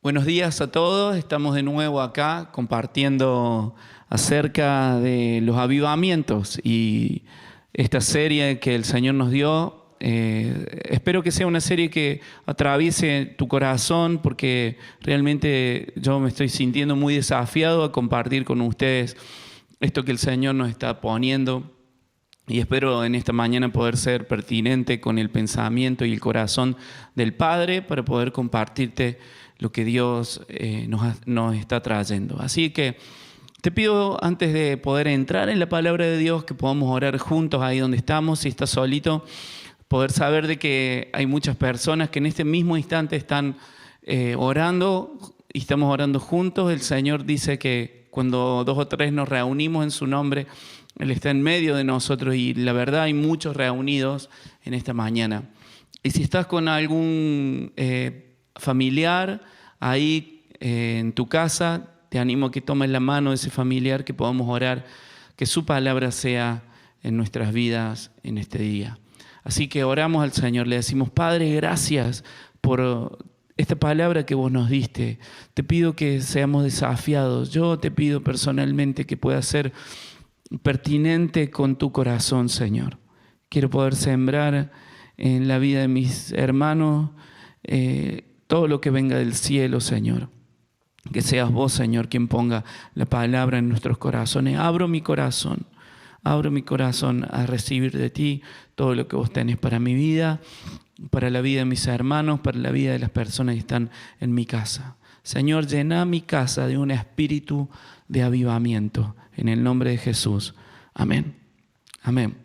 Buenos días a todos, estamos de nuevo acá compartiendo acerca de los avivamientos y esta serie que el Señor nos dio. Espero que sea una serie que atraviese tu corazón porque realmente yo me estoy sintiendo muy desafiado a compartir con ustedes esto que el Señor nos está poniendo. Y espero en esta mañana poder ser pertinente con el pensamiento y el corazón del Padre para poder compartirte lo que Dios nos está trayendo. Así que te pido, antes de poder entrar en la palabra de Dios, que podamos orar juntos ahí donde estamos. Si estás solito, poder saber de que hay muchas personas que en este mismo instante están orando y estamos orando juntos. El Señor dice que cuando 2 o 3 nos reunimos en su nombre, Él está en medio de nosotros y la verdad hay muchos reunidos en esta mañana. Y si estás con algún familiar ahí en tu casa, te animo a que tomes la mano de ese familiar, que podamos orar, que su palabra sea en nuestras vidas en este día. Así que oramos al Señor, le decimos: Padre, gracias por esta palabra que vos nos diste. Te pido que seamos desafiados. Yo te pido personalmente que pueda ser pertinente con tu corazón, Señor. Quiero poder sembrar en la vida de mis hermanos todo lo que venga del cielo, Señor. Que seas vos, Señor, quien ponga la palabra en nuestros corazones. Abro mi corazón a recibir de ti todo lo que vos tenés para mi vida, para la vida de mis hermanos, para la vida de las personas que están en mi casa. Señor, llena mi casa de un espíritu de avivamiento. En el nombre de Jesús. Amén. Amén.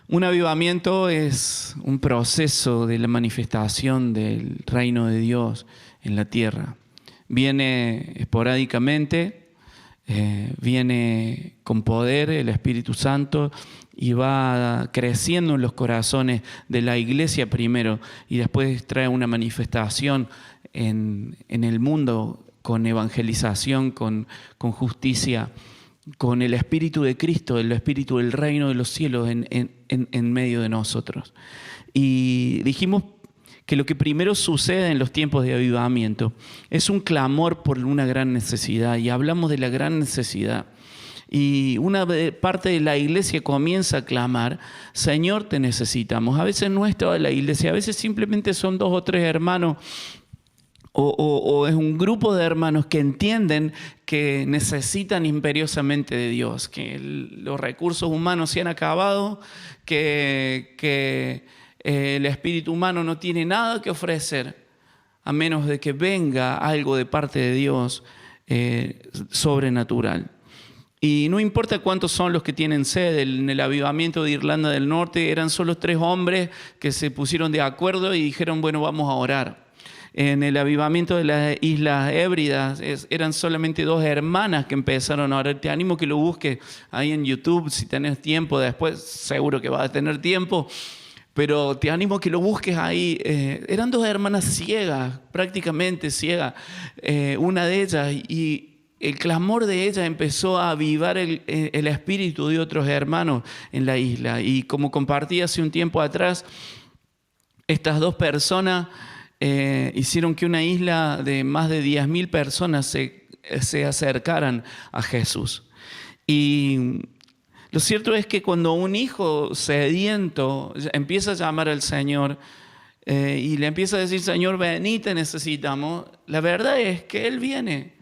Un avivamiento es un proceso de la manifestación del reino de Dios en la tierra. Viene esporádicamente, viene con poder el Espíritu Santo y va creciendo en los corazones de la iglesia primero y después trae una manifestación en el mundo con evangelización, con justicia, con el Espíritu de Cristo, el Espíritu del reino de los cielos en medio de nosotros. Y dijimos que lo que primero sucede en los tiempos de avivamiento es un clamor por una gran necesidad, y hablamos de la gran necesidad. Y una parte de la iglesia comienza a clamar: Señor, te necesitamos. A veces no es toda la iglesia, a veces simplemente son 2 o 3 hermanos, o es un grupo de hermanos que entienden que necesitan imperiosamente de Dios, que los recursos humanos se han acabado, que el espíritu humano no tiene nada que ofrecer, a menos de que venga algo de parte de Dios sobrenatural. Y no importa cuántos son los que tienen sed. En el avivamiento de Irlanda del Norte eran solo 3 hombres que se pusieron de acuerdo y dijeron: bueno, vamos a orar. En el avivamiento de las Islas Hébridas eran solamente 2 hermanas que empezaron a orar. Te animo que lo busques ahí en YouTube si tenés tiempo. Después seguro que vas a tener tiempo, pero te animo que lo busques ahí. Eran 2 hermanas ciegas, prácticamente ciegas, una de ellas, y el clamor de ella empezó a avivar el espíritu de otros hermanos en la isla. Y como compartí hace un tiempo atrás, estas 2 personas hicieron que una isla de más de 10.000 personas se acercaran a Jesús. Y lo cierto es que cuando un hijo sediento empieza a llamar al Señor y le empieza a decir: Señor, vení, te necesitamos, la verdad es que Él viene,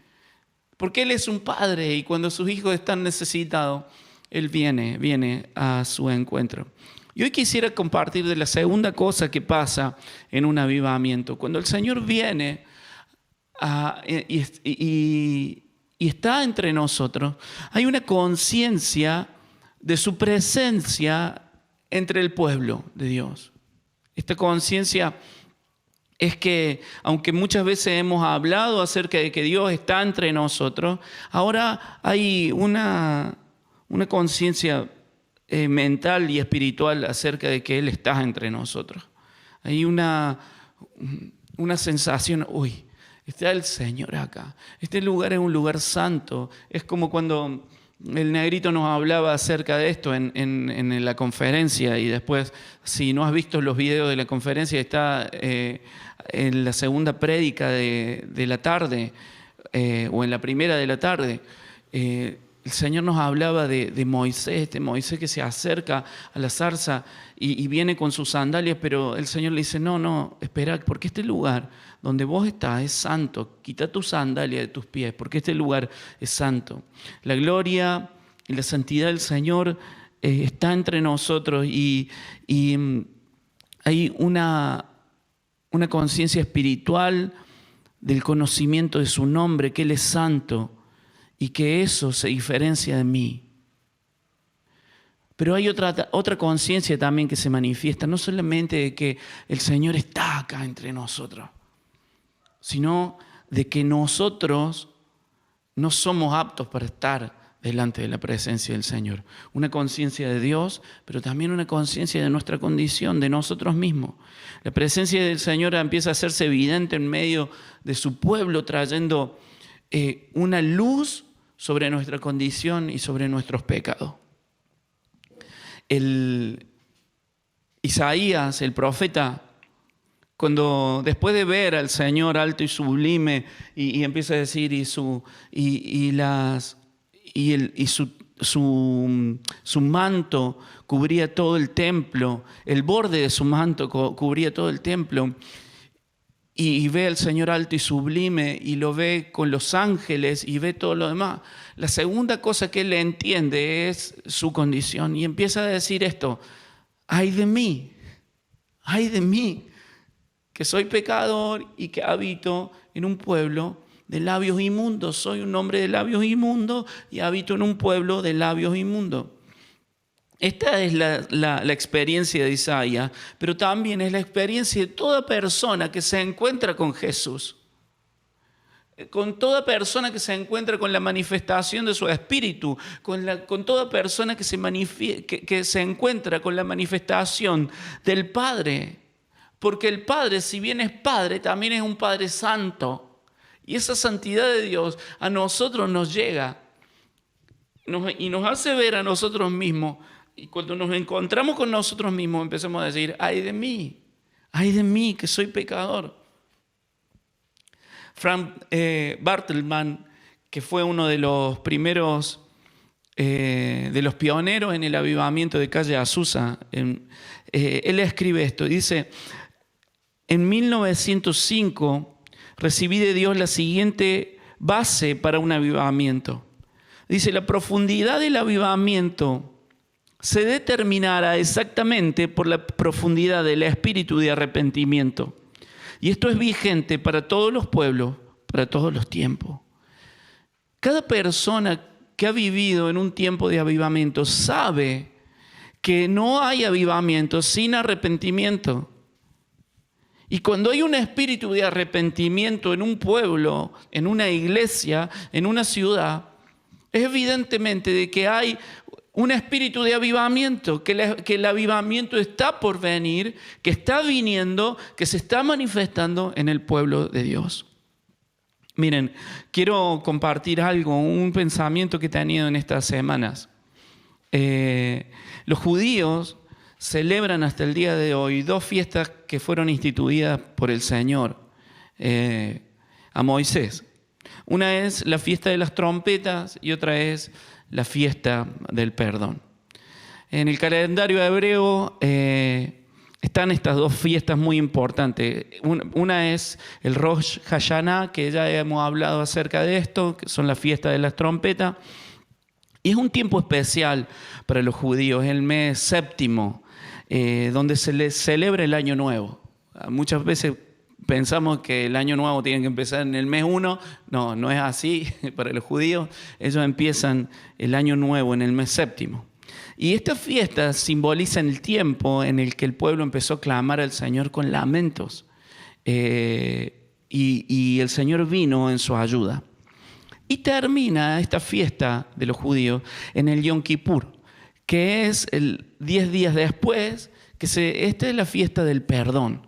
porque Él es un padre, y cuando sus hijos están necesitados, Él viene a su encuentro. Y hoy quisiera compartir de la segunda cosa que pasa en un avivamiento. Cuando el Señor viene y está entre nosotros, hay una conciencia de su presencia entre el pueblo de Dios. Esta conciencia es que, aunque muchas veces hemos hablado acerca de que Dios está entre nosotros, ahora hay una conciencia mental y espiritual acerca de que Él está entre nosotros. Hay una sensación: está el Señor acá. Este lugar es un lugar santo. Es como cuando El negrito nos hablaba acerca de esto en la conferencia, y después, si no has visto los videos de la conferencia, está en la segunda prédica de la tarde, o en la primera de la tarde. El Señor nos hablaba de Moisés, que se acerca a la zarza y viene con sus sandalias, pero el Señor le dice, no, espera, porque este lugar donde vos estás es santo. Quita tu sandalia de tus pies, porque este lugar es santo. La gloria y la santidad del Señor está entre nosotros, y hay una conciencia espiritual del conocimiento de su nombre, que Él es santo y que eso se diferencia de mí. Pero hay otra conciencia también que se manifiesta, no solamente de que el Señor está acá entre nosotros, sino de que nosotros no somos aptos para estar delante de la presencia del Señor. Una conciencia de Dios, pero también una conciencia de nuestra condición, de nosotros mismos. La presencia del Señor empieza a hacerse evidente en medio de su pueblo, trayendo una luz sobre nuestra condición y sobre nuestros pecados. Isaías, el profeta, cuando después de ver al Señor alto y sublime, y empieza a decir, su manto cubría todo el templo, el borde de su manto cubría todo el templo, y ve al Señor alto y sublime, y lo ve con los ángeles, y ve todo lo demás. La segunda cosa que él entiende es su condición, y empieza a decir esto: ay de mí, que soy pecador y que habito en un pueblo de labios inmundos. Soy un hombre de labios inmundos y habito en un pueblo de labios inmundos. Esta es la experiencia de Isaías, pero también es la experiencia de toda persona que se encuentra con Jesús. Con toda persona que se encuentra con la manifestación de su espíritu, con toda persona que se encuentra con la manifestación del Padre. Porque el Padre, si bien es Padre, también es un Padre santo. Y esa santidad de Dios a nosotros nos llega y nos hace ver a nosotros mismos. Y cuando nos encontramos con nosotros mismos, empezamos a decir: ay de mí, que soy pecador. Frank Bartleman, que fue uno de los primeros, de los pioneros en el avivamiento de Calle Azusa, él escribe esto, dice: en 1905 recibí de Dios la siguiente base para un avivamiento. Dice: la profundidad del avivamiento se determinará exactamente por la profundidad del espíritu de arrepentimiento. Y esto es vigente para todos los pueblos, para todos los tiempos. Cada persona que ha vivido en un tiempo de avivamiento sabe que no hay avivamiento sin arrepentimiento. Y cuando hay un espíritu de arrepentimiento en un pueblo, en una iglesia, en una ciudad, es evidentemente de que hay un espíritu de avivamiento, que el avivamiento está por venir, que está viniendo, que se está manifestando en el pueblo de Dios. Miren, quiero compartir algo, un pensamiento que he tenido en estas semanas. Los judíos celebran hasta el día de hoy 2 fiestas que fueron instituidas por el Señor a Moisés. Una es la fiesta de las trompetas y otra es la fiesta del perdón. En el calendario hebreo están estas 2 fiestas muy importantes. Una es el Rosh Hashanah, que ya hemos hablado acerca de esto, que son las fiestas de las trompetas. Y es un tiempo especial para los judíos, el mes séptimo, donde se les celebra el año nuevo. Muchas veces pensamos que el año nuevo tiene que empezar en el mes 1. No es así para los judíos. Ellos empiezan el año nuevo en el mes séptimo. Y estas fiestas simbolizan el tiempo en el que el pueblo empezó a clamar al Señor con lamentos. Y el Señor vino en su ayuda. Y termina esta fiesta de los judíos en el Yom Kippur, que es 10 días después, esta es la fiesta del perdón.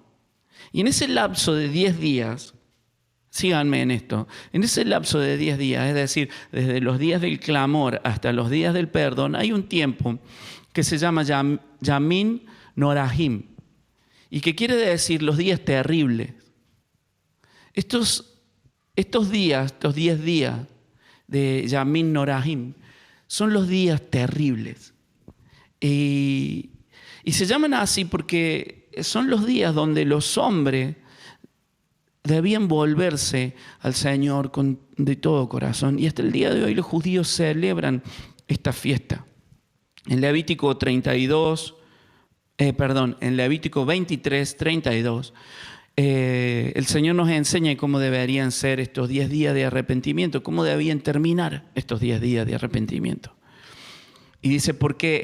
Y en ese lapso de 10 días Síganme en esto. En ese lapso de 10 días, es decir, desde los días del clamor hasta los días del perdón, hay un tiempo que se llama Yamin Norahim, y que quiere decir los días terribles. Estos días, estos 10 días de Yamin Norahim, son los días terribles. Y se llaman así porque son los días donde los hombres debían volverse al Señor de todo corazón. Y hasta el día de hoy los judíos celebran esta fiesta. En Levítico 23, 32, el Señor nos enseña cómo deberían ser estos 10 días de arrepentimiento, cómo debían terminar estos 10 días de arrepentimiento. Y dice, porque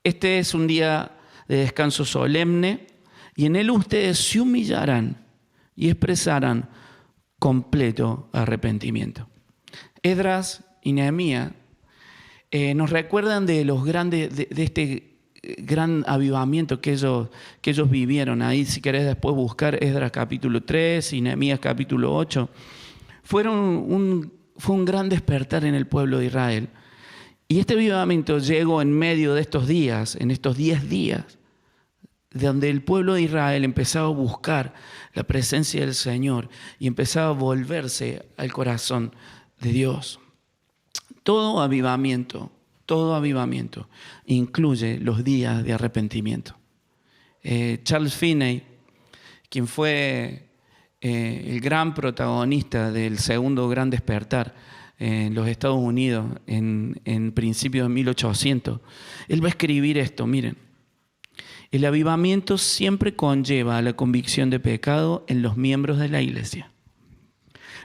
este es un día de descanso solemne, y en él ustedes se humillarán y expresarán completo arrepentimiento. Esdras y Nehemías nos recuerdan de los grandes, de este gran avivamiento que ellos vivieron. Ahí, si querés después buscar Esdras capítulo 3 y Nehemías capítulo 8. Fue un gran despertar en el pueblo de Israel. Y este avivamiento llegó en medio de estos días, en estos 10 días, donde el pueblo de Israel empezaba a buscar la presencia del Señor y empezaba a volverse al corazón de Dios. Todo avivamiento incluye los días de arrepentimiento. Charles Finney, quien fue el gran protagonista del segundo gran despertar en los Estados Unidos en principios de 1800, él va a escribir esto, miren. El avivamiento siempre conlleva a la convicción de pecado en los miembros de la iglesia.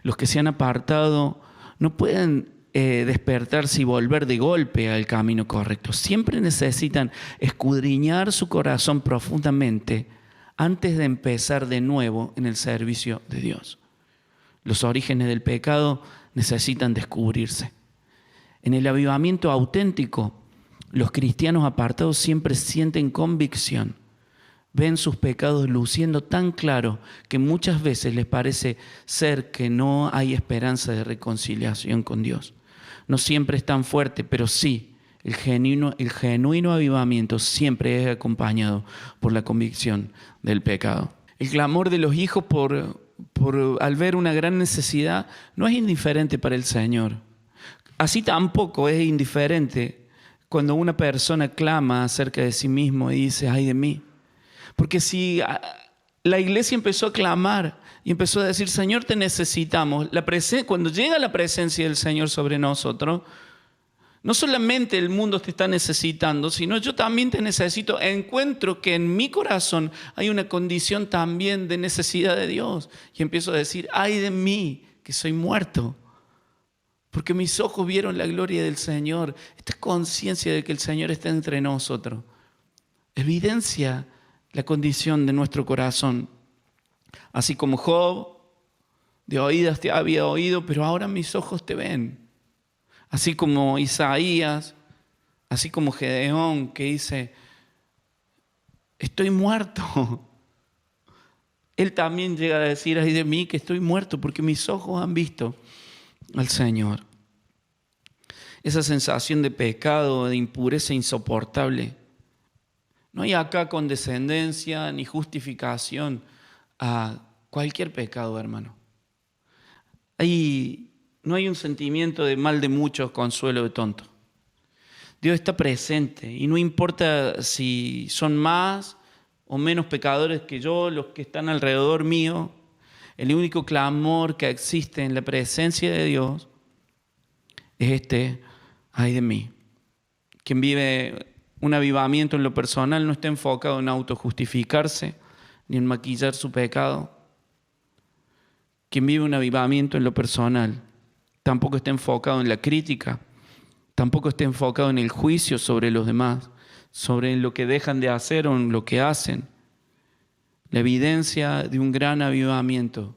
Los que se han apartado no pueden despertarse y volver de golpe al camino correcto. Siempre necesitan escudriñar su corazón profundamente antes de empezar de nuevo en el servicio de Dios. Los orígenes del pecado necesitan descubrirse. En el avivamiento auténtico, los cristianos apartados siempre sienten convicción. Ven sus pecados luciendo tan claro que muchas veces les parece ser que no hay esperanza de reconciliación con Dios. No siempre es tan fuerte, pero sí, el genuino avivamiento siempre es acompañado por la convicción del pecado. El clamor de los hijos al ver una gran necesidad no es indiferente para el Señor. Así tampoco es indiferente cuando una persona clama acerca de sí mismo y dice, ay de mí. Porque si la iglesia empezó a clamar y empezó a decir, Señor, te necesitamos, cuando llega la presencia del Señor sobre nosotros, no solamente el mundo te está necesitando, sino yo también te necesito. Encuentro que en mi corazón hay una condición también de necesidad de Dios. Y empiezo a decir, ay de mí, que soy muerto. Porque mis ojos vieron la gloria del Señor. Esta conciencia de que el Señor está entre nosotros evidencia la condición de nuestro corazón. Así como Job, de oídas te había oído, pero ahora mis ojos te ven. Así como Isaías, así como Gedeón, que dice, estoy muerto. Él también llega a decir, ay de mí, que estoy muerto, porque mis ojos han visto al Señor. Esa sensación de pecado, de impureza insoportable. No hay acá condescendencia ni justificación a cualquier pecado, hermano. No hay un sentimiento de mal de muchos, consuelo de tontos. Dios está presente y no importa si son más o menos pecadores que yo, los que están alrededor mío. El único clamor que existe en la presencia de Dios es ay de mí. Quien vive un avivamiento en lo personal no está enfocado en autojustificarse ni en maquillar su pecado. Quien vive un avivamiento en lo personal tampoco está enfocado en la crítica, tampoco está enfocado en el juicio sobre los demás, sobre lo que dejan de hacer o en lo que hacen. La evidencia de un gran avivamiento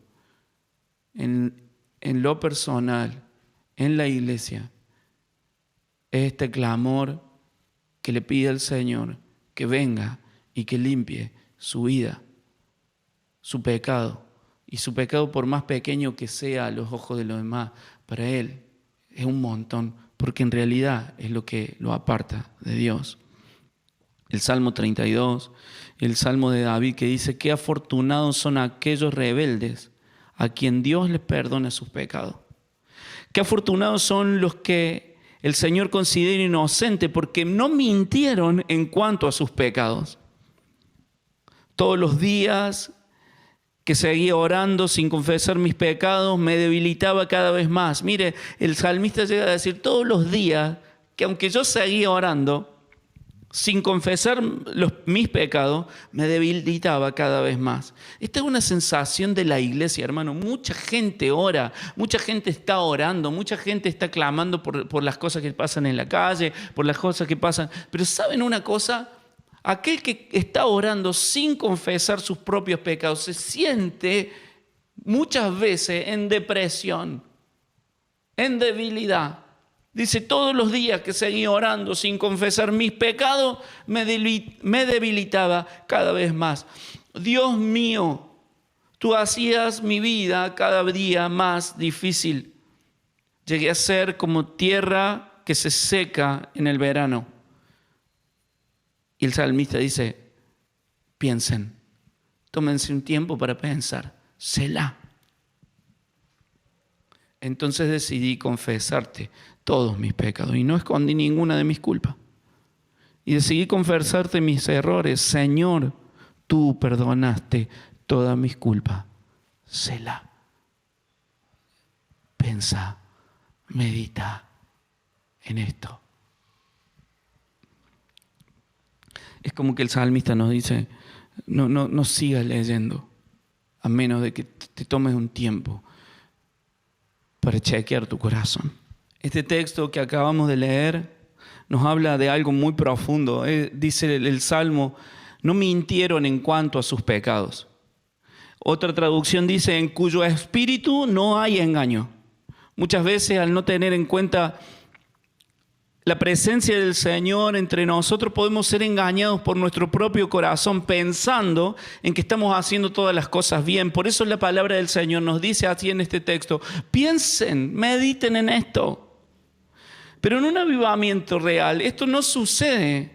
en lo personal, en la iglesia, es este clamor que le pide al Señor que venga y que limpie su vida, su pecado, Y su pecado, por más pequeño que sea a los ojos de los demás, para Él es un montón, porque en realidad es lo que lo aparta de Dios. El Salmo 32, el Salmo de David que dice: qué afortunados son aquellos rebeldes a quien Dios les perdona sus pecados. Qué afortunados son los que el Señor considera inocentes porque no mintieron en cuanto a sus pecados. Todos los días que seguía orando sin confesar mis pecados, me debilitaba cada vez más. Mire, el salmista llega a decir todos los días que aunque yo seguía orando, sin confesar mis pecados, me debilitaba cada vez más. Esta es una sensación de la iglesia, hermano. Mucha gente ora, mucha gente está orando, mucha gente está clamando por las cosas que pasan en la calle, por las cosas que pasan. Pero ¿saben una cosa? Aquel que está orando sin confesar sus propios pecados se siente muchas veces en depresión, en debilidad. Dice, todos los días que seguí orando sin confesar mis pecados, me debilitaba cada vez más. Dios mío, tú hacías mi vida cada día más difícil. Llegué a ser como tierra que se seca en el verano. Y el salmista dice, piensen, tómense un tiempo para pensar, Selah. Entonces decidí confesarte todos mis pecados y no escondí ninguna de mis culpas. Y decidí confesarte mis errores. Señor, tú perdonaste todas mis culpas. Selah. Pensa, medita en esto. Es como que el salmista nos dice, no sigas leyendo, a menos de que te tomes un tiempo para chequear tu corazón. Este texto que acabamos de leer nos habla de algo muy profundo. Dice el Salmo, no mintieron en cuanto a sus pecados. Otra traducción dice, en cuyo espíritu no hay engaño. Muchas veces al no tener en cuenta la presencia del Señor entre nosotros, podemos ser engañados por nuestro propio corazón pensando en que estamos haciendo todas las cosas bien. Por eso la palabra del Señor nos dice así en este texto, piensen, mediten en esto. Pero en un avivamiento real esto no sucede.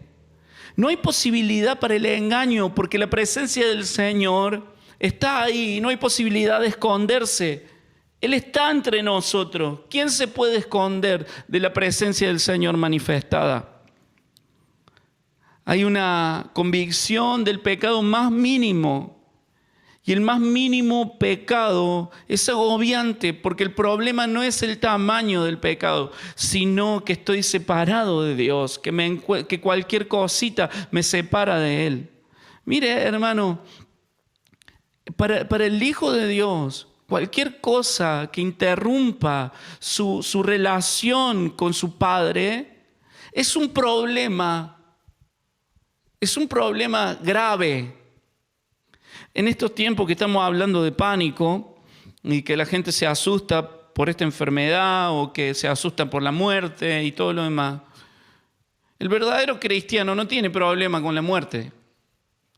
No hay posibilidad para el engaño porque la presencia del Señor está ahí y no hay posibilidad de esconderse. Él está entre nosotros. ¿Quién se puede esconder de la presencia del Señor manifestada? Hay una convicción del pecado más mínimo. Y el más mínimo pecado es agobiante porque el problema no es el tamaño del pecado, sino que estoy separado de Dios, que cualquier cosita me separa de Él. Mire, hermano, para el Hijo de Dios, cualquier cosa que interrumpa su relación con su Padre es un problema grave. En estos tiempos que estamos hablando de pánico y que la gente se asusta por esta enfermedad o que se asusta por la muerte y todo lo demás, el verdadero cristiano no tiene problema con la muerte.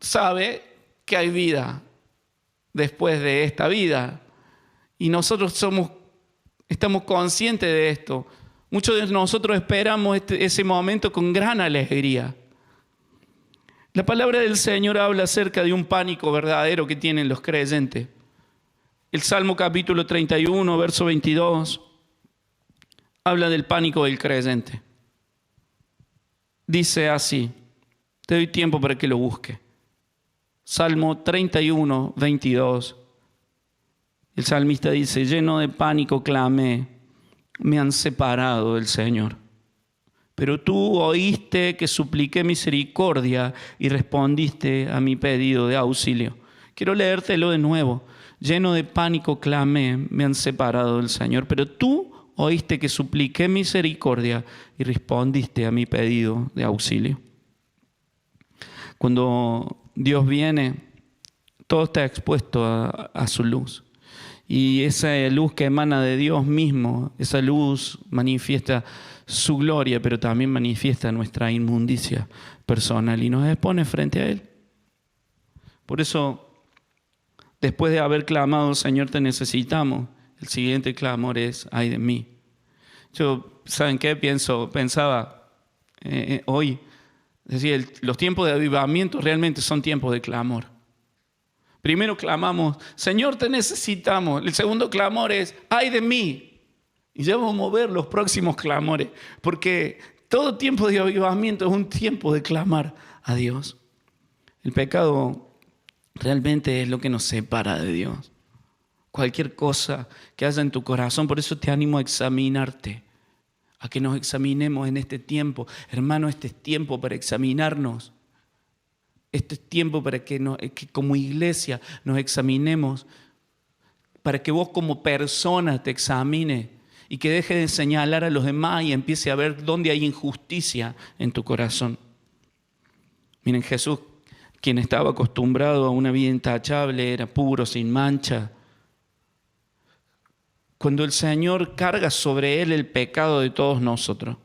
Sabe que hay vida después de esta vida y nosotros estamos conscientes de esto. Muchos de nosotros esperamos ese momento con gran alegría. La palabra del Señor habla acerca de un pánico verdadero que tienen los creyentes. El Salmo capítulo 31, verso 22, habla del pánico del creyente. Dice así, te doy tiempo para que lo busque. Salmo 31, 22. El salmista dice, lleno de pánico clamé, me han separado del Señor. Pero tú oíste que supliqué misericordia y respondiste a mi pedido de auxilio. Quiero leértelo de nuevo. Lleno de pánico clamé, me han separado del Señor. Pero tú oíste que supliqué misericordia y respondiste a mi pedido de auxilio. Cuando Dios viene, todo está expuesto a su luz. Y esa luz que emana de Dios mismo, esa luz manifiesta su gloria, pero también manifiesta nuestra inmundicia personal y nos expone frente a Él. Por eso Después de haber clamado, Señor, te necesitamos, el siguiente clamor es, ay de mí. Yo, ¿saben qué? Pensaba hoy, decía, los tiempos de avivamiento realmente son tiempos de clamor. Primero clamamos, Señor, te necesitamos. El segundo clamor es, ay de mí. Y ya vamos a ver los próximos clamores, porque todo tiempo de avivamiento es un tiempo de clamar a Dios. El pecado realmente es lo que nos separa de Dios. Cualquier cosa que haya en tu corazón, por eso te animo a examinarte, a que nos examinemos en este tiempo. Hermano, este es tiempo para examinarnos. Este es tiempo para que como iglesia nos examinemos, para que vos como persona te examines y que deje de señalar a los demás y empiece a ver dónde hay injusticia en tu corazón. Miren, Jesús, quien estaba acostumbrado a una vida intachable, era puro, sin mancha. Cuando el Señor carga sobre Él el pecado de todos nosotros,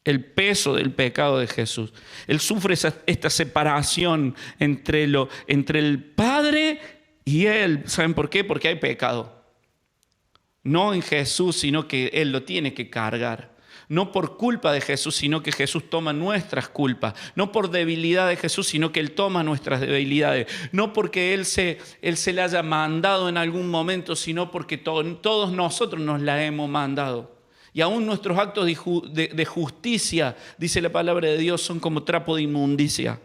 el peso del pecado de Jesús, Él sufre esta separación entre el Padre y Él. ¿Saben por qué? Porque hay pecado. No en Jesús, sino que Él lo tiene que cargar. No por culpa de Jesús, sino que Jesús toma nuestras culpas. No por debilidad de Jesús, sino que Él toma nuestras debilidades. No porque Él se la haya mandado en algún momento, sino porque todos nosotros nos la hemos mandado. Y aún nuestros actos de justicia, dice la palabra de Dios, son como trapo de inmundicia.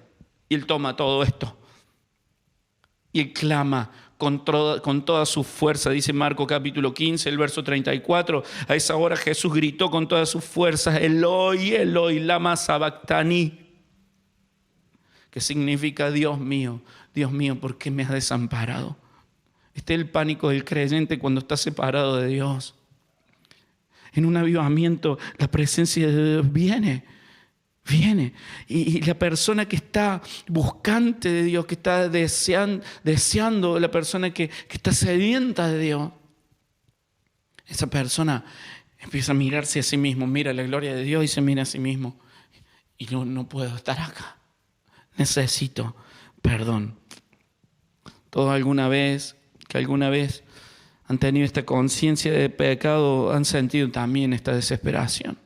Y Él toma todo esto. Y Él clama con toda su fuerza. Dice Marcos capítulo 15, el verso 34. A esa hora Jesús gritó con todas sus fuerzas, Eloi, Eloi, lama sabactani. Que significa, Dios mío, ¿por qué me has desamparado? Este es el pánico del creyente cuando está separado de Dios. En un avivamiento la presencia de Dios viene. Y la persona que está buscante de Dios, que está deseando, la persona que está sedienta de Dios, esa persona empieza a mirarse a sí mismo, mira la gloria de Dios y se mira a sí mismo. Y no puedo estar acá. Necesito perdón. Todos alguna vez han tenido esta conciencia de pecado, han sentido también esta desesperación.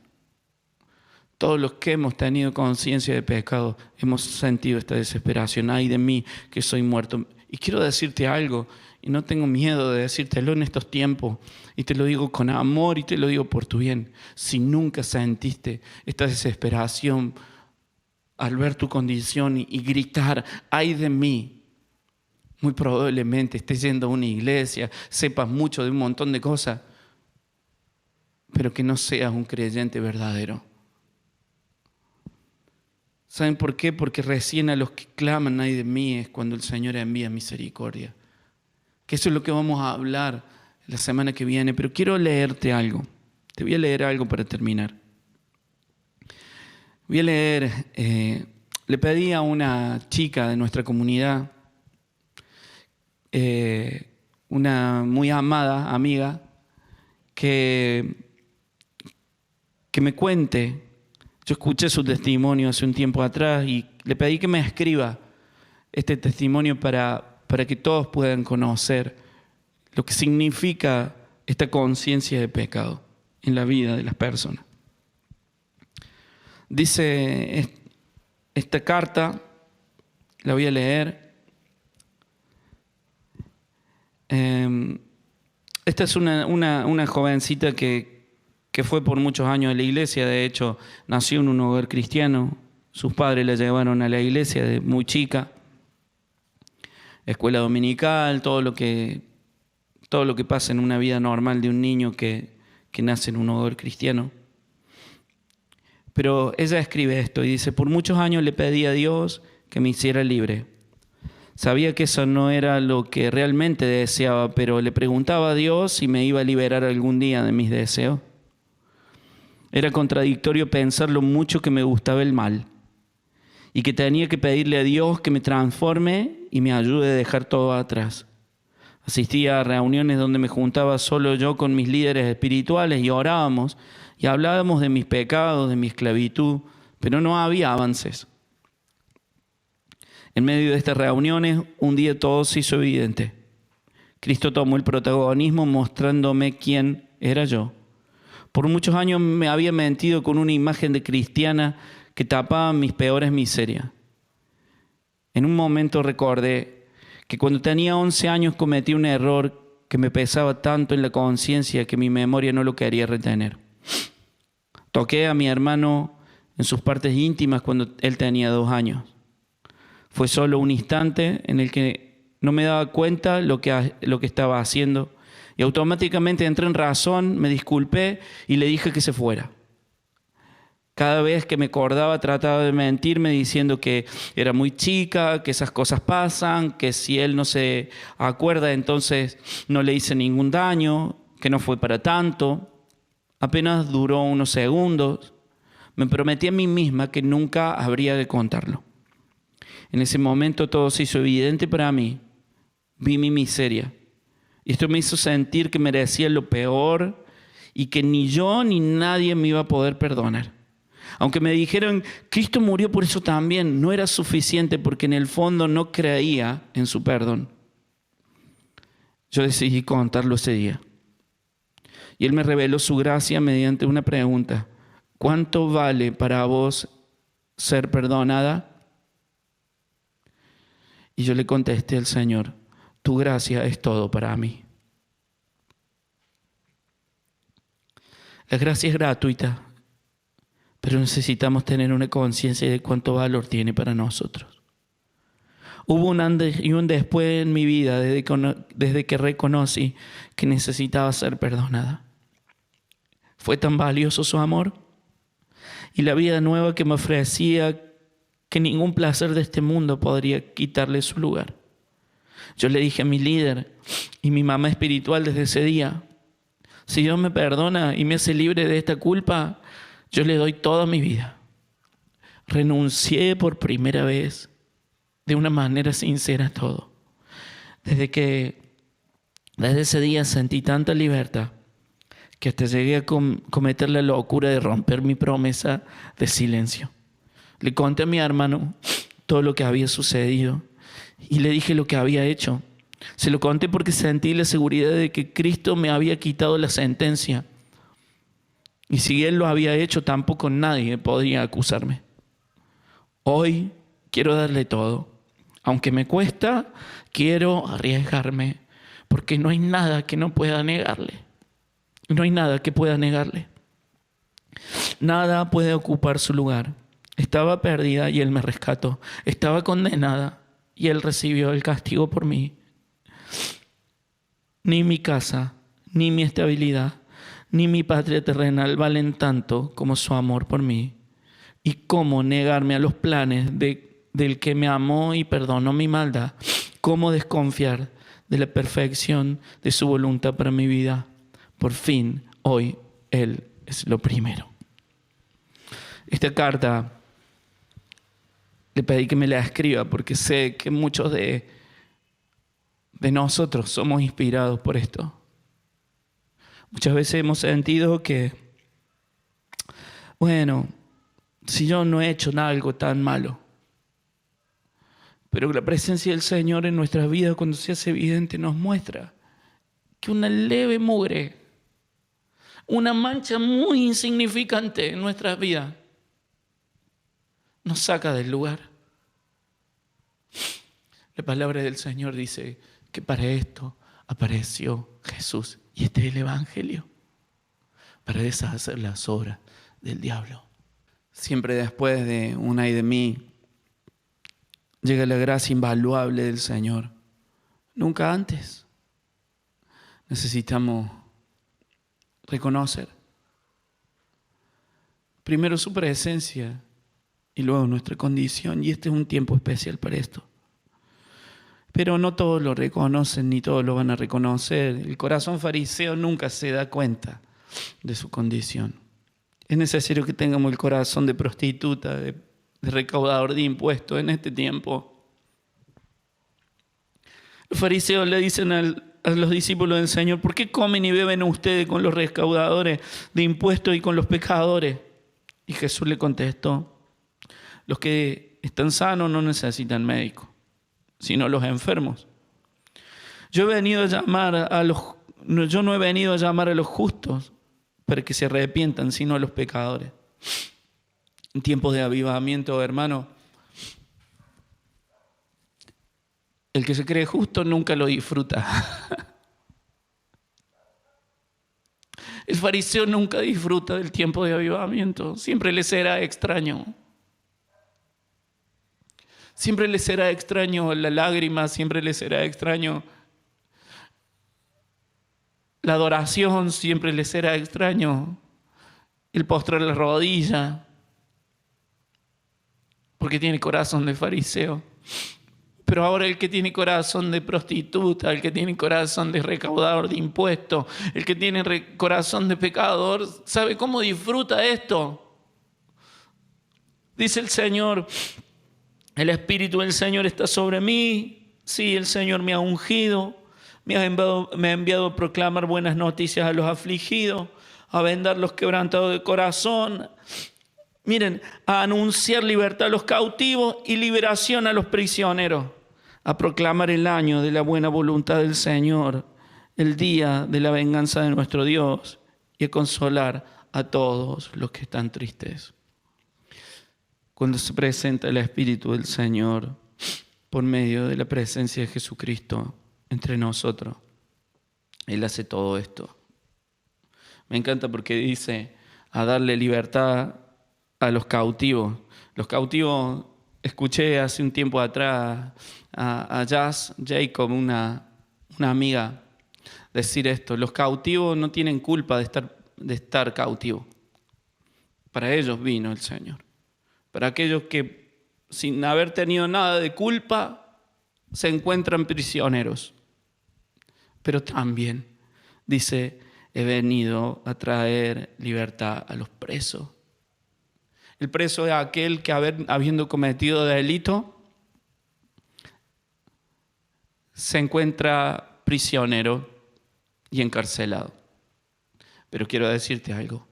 Todos los que hemos tenido conciencia de pecado hemos sentido esta desesperación. Ay de mí que soy muerto. Y quiero decirte algo, y no tengo miedo de decírtelo en estos tiempos, y te lo digo con amor y te lo digo por tu bien. Si nunca sentiste esta desesperación al ver tu condición y gritar, ay de mí, muy probablemente estés yendo a una iglesia, sepas mucho de un montón de cosas, pero que no seas un creyente verdadero. ¿Saben por qué? Porque recién a los que claman ay de mí es cuando el Señor envía misericordia. Que eso es lo que vamos a hablar la semana que viene, pero quiero leerte algo. Te voy a leer algo para terminar. Voy a leer, le pedí a una chica de nuestra comunidad, una muy amada amiga, que me cuente. Yo escuché su testimonio hace un tiempo atrás y le pedí que me escriba este testimonio para que todos puedan conocer lo que significa esta conciencia de pecado en la vida de las personas. Dice esta carta, la voy a leer. Esta es una jovencita que fue por muchos años a la iglesia. De hecho, nació en un hogar cristiano. Sus padres la llevaron a la iglesia de muy chica. Escuela dominical, todo lo que pasa en una vida normal de un niño que nace en un hogar cristiano. Pero ella escribe esto y dice, por muchos años le pedí a Dios que me hiciera libre. Sabía que eso no era lo que realmente deseaba, pero le preguntaba a Dios si me iba a liberar algún día de mis deseos. Era contradictorio pensar lo mucho que me gustaba el mal y que tenía que pedirle a Dios que me transforme y me ayude a dejar todo atrás. Asistía a reuniones donde me juntaba solo yo con mis líderes espirituales y orábamos y hablábamos de mis pecados, de mi esclavitud, pero no había avances. En medio de estas reuniones, un día todo se hizo evidente. Cristo tomó el protagonismo mostrándome quién era yo. Por muchos años me había mentido con una imagen de cristiana que tapaba mis peores miserias. En un momento recordé que cuando tenía 11 años cometí un error que me pesaba tanto en la conciencia que mi memoria no lo quería retener. Toqué a mi hermano en sus partes íntimas cuando él tenía 2 años. Fue solo un instante en el que no me daba cuenta lo que estaba haciendo y automáticamente entré en razón, me disculpé y le dije que se fuera. Cada vez que me acordaba trataba de mentirme diciendo que era muy chica, que esas cosas pasan, que si él no se acuerda entonces no le hice ningún daño, que no fue para tanto. Apenas duró unos segundos. Me prometí a mí misma que nunca habría de contarlo. En ese momento todo se hizo evidente para mí. Vi mi miseria. Y esto me hizo sentir que merecía lo peor y que ni yo ni nadie me iba a poder perdonar. Aunque me dijeron, Cristo murió por eso también, no era suficiente porque en el fondo no creía en su perdón. Yo decidí contarlo ese día. Y Él me reveló su gracia mediante una pregunta. ¿Cuánto vale para vos ser perdonada? Y yo le contesté al Señor, tu gracia es todo para mí. La gracia es gratuita, pero necesitamos tener una conciencia de cuánto valor tiene para nosotros. Hubo un antes y un después en mi vida desde que reconocí que necesitaba ser perdonada. Fue tan valioso su amor y la vida nueva que me ofrecía que ningún placer de este mundo podría quitarle su lugar. Yo le dije a mi líder y mi mamá espiritual desde ese día, si Dios me perdona y me hace libre de esta culpa, yo le doy toda mi vida. Renuncié por primera vez de una manera sincera a todo. Desde ese día sentí tanta libertad que hasta llegué a cometer la locura de romper mi promesa de silencio. Le conté a mi hermano todo lo que había sucedido y le dije lo que había hecho. Se lo conté porque sentí la seguridad de que Cristo me había quitado la sentencia. Y si Él lo había hecho, tampoco nadie podría acusarme. Hoy quiero darle todo. Aunque me cuesta, quiero arriesgarme, porque no hay nada que no pueda negarle. No hay nada que pueda negarle. Nada puede ocupar su lugar. Estaba perdida y Él me rescató. Estaba condenada y Él recibió el castigo por mí. Ni mi casa, ni mi estabilidad, ni mi patria terrenal valen tanto como su amor por mí. ¿Y cómo negarme a los planes del que me amó y perdonó mi maldad? ¿Cómo desconfiar de la perfección de su voluntad para mi vida? Por fin, hoy, Él es lo primero. Esta carta le pedí que me la escriba porque sé que muchos de nosotros somos inspirados por esto. Muchas veces hemos sentido que, bueno, si yo no he hecho algo tan malo, pero la presencia del Señor en nuestras vidas cuando se hace evidente nos muestra que una leve mugre, una mancha muy insignificante en nuestras vidas, nos saca del lugar. La palabra del Señor dice que para esto apareció Jesús. Y este es el Evangelio, para deshacer las obras del diablo. Siempre después de un ay de mí, llega la gracia invaluable del Señor. Nunca antes. Necesitamos reconocer primero su presencia y luego nuestra condición. Y este es un tiempo especial para esto. Pero no todos lo reconocen ni todos lo van a reconocer. El corazón fariseo nunca se da cuenta de su condición. Es necesario que tengamos el corazón de prostituta, de recaudador de impuestos en este tiempo. Los fariseos le dicen a los discípulos del Señor, ¿por qué comen y beben ustedes con los recaudadores de impuestos y con los pecadores? Y Jesús le contestó, los que están sanos no necesitan médico, sino los enfermos. Yo no he venido a llamar a los justos para que se arrepientan, sino a los pecadores. En tiempos de avivamiento, hermano, el que se cree justo nunca lo disfruta. El fariseo nunca disfruta del tiempo de avivamiento. Siempre le será extraño. Siempre le será extraño la lágrima, siempre le será extraño la adoración, siempre le será extraño el postrar la rodilla, porque tiene corazón de fariseo. Pero ahora el que tiene corazón de prostituta, el que tiene corazón de recaudador de impuestos, el que tiene corazón de pecador, ¿sabe cómo disfruta esto? Dice el Señor, el Espíritu del Señor está sobre mí. Sí, el Señor me ha ungido, me ha enviado a proclamar buenas noticias a los afligidos, a vendar los quebrantados de corazón. Miren, a anunciar libertad a los cautivos y liberación a los prisioneros, a proclamar el año de la buena voluntad del Señor, el día de la venganza de nuestro Dios, y a consolar a todos los que están tristes. Cuando se presenta el Espíritu del Señor por medio de la presencia de Jesucristo entre nosotros, Él hace todo esto. Me encanta porque dice a darle libertad a los cautivos. Los cautivos, escuché hace un tiempo atrás a Jazz Jacob, una amiga, decir esto: los cautivos no tienen culpa de estar cautivos. Para ellos vino el Señor. Para aquellos que sin haber tenido nada de culpa se encuentran prisioneros. Pero también dice: he venido a traer libertad a los presos. El preso es aquel que habiendo cometido delito se encuentra prisionero y encarcelado. Pero quiero decirte algo: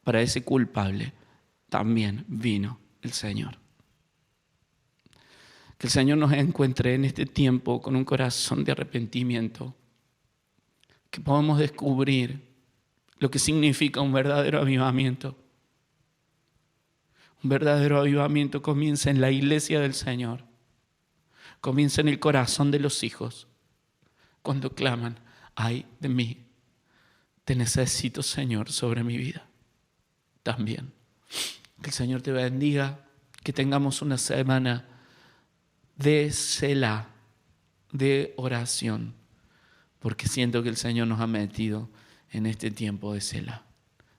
para ese culpable también vino el Señor. Que el Señor nos encuentre en este tiempo con un corazón de arrepentimiento, que podamos descubrir lo que significa un verdadero avivamiento. Un verdadero avivamiento comienza en la iglesia del Señor, comienza en el corazón de los hijos, cuando claman: ay de mí, te necesito, Señor, sobre mi vida. También que el Señor te bendiga, que tengamos una semana de Selah, de oración, porque siento que el Señor nos ha metido en este tiempo de Selah.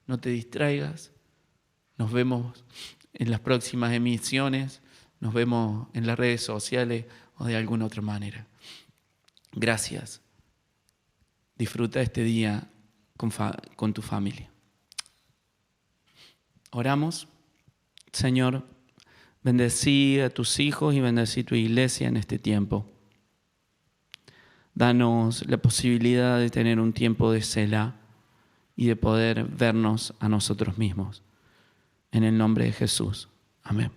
No te distraigas, nos vemos en las próximas emisiones, nos vemos en las redes sociales o de alguna otra manera. Gracias. Disfruta este día con tu familia. Oramos. Señor, bendecí a tus hijos y bendecí tu iglesia en este tiempo. Danos la posibilidad de tener un tiempo de Selah y de poder vernos a nosotros mismos. En el nombre de Jesús. Amén.